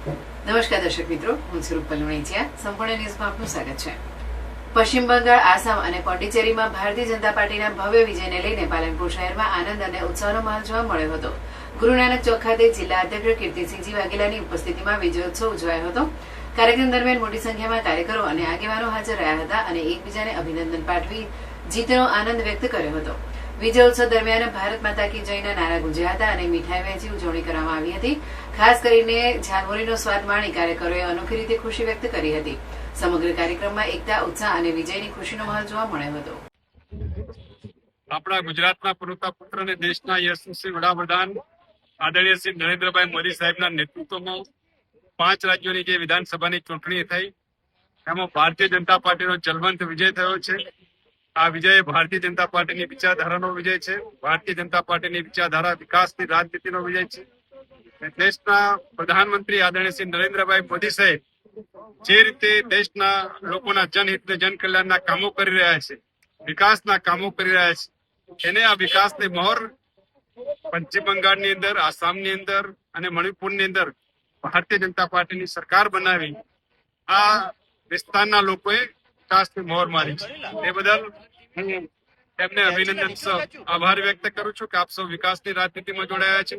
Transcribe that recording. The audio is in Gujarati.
નમસ્કાર દર્શક મિત્રો, હું છું રૂપલ લુણીચિયા. સંપૂર્ણ ન્યૂઝમાં આપનું સ્વાગત છે. પશ્ચિમ બંગાળ, આસામ અને પોંડિચેરીમાં ભારતીય જનતા પાર્ટીના ભવ્ય વિજયને લઈને પાલનપુર શહેરમાં આનંદ અને ઉત્સાહનો માહોલ જોવા મળ્યો હતો. ગુરુ નાનક ચોક ખાતે જિલ્લા અધ્યક્ષ કીર્તિસિંહજી વાઘેલાની ઉપસ્થિતિમાં વિજયોત્સવ ઉજવાયો હતો. કાર્યક્રમ દરમિયાન મોટી સંખ્યામાં કાર્યકરો અને આગેવાનો હાજર રહ્યા હતા અને એકબીજાને અભિનંદન પાઠવી જીતનો આનંદ વ્યક્ત કર્યો હતો. વિજયોત્સવ દરમિયાન ભારત માતા કી જયના નારા ગુંજ્યા હતા અને મીઠાઈ વહેંચી ઉજવણી કરવામાં આવી હતી. ખાસ કરીને ઝાલમુરીનો સ્વાદ માણી કાર્યકરોએ અનોખી રીતે ખુશી વ્યક્ત કરી હતી. સમગ્ર કાર્યક્રમમાં એકતા, ઉત્સાહ અને વિજયની ખુશીનો માહોલ જોવા મળ્યો હતો. આપણા ગુજરાતના પ્રવક્તા પુત્ર અને દેશના યશસ્વી વડાપ્રધાન આદરણીય શ્રી નરેન્દ્રભાઈ મોદી સાહેબના નેતૃત્વમાં 5 રાજ્યોની જે વિધાનસભાની ચૂંટણી થઈ એમાં ભારતીય જનતા પાર્ટીનો જલવંત વિજય થયો છે. આ વિજય ભારતીય જનતા પાર્ટીની વિચારધારાનો વિજય છે. ભારતીય જનતા પાર્ટીની વિચારધારા વિકાસની રાજનીતિનો વિજય છે. દેશના પ્રધાનમંત્રી આદરણીય શ્રી નરેન્દ્રભાઈ મોદી સાહેબ જે રીતે દેશના લોકોના જનહિત અને જનકલ્યાણના કામો કરી રહ્યા છે, વિકાસના કામો કરી રહ્યા છે, એને આ વિકાસની મહોર પશ્ચિમ બંગાળની અંદર, આસામની અંદર અને મણિપુરની અંદર ભારતીય જનતા પાર્ટીની સરકાર બનાવી આ વિસ્તારના લોકોએ વિકાસની મહોર મારી છે. એ બદલ હું એમને અભિનંદન આભાર વ્યક્ત કરું છું કે આપ સૌ વિકાસની રાજનીતિમાં જોડાયા છે.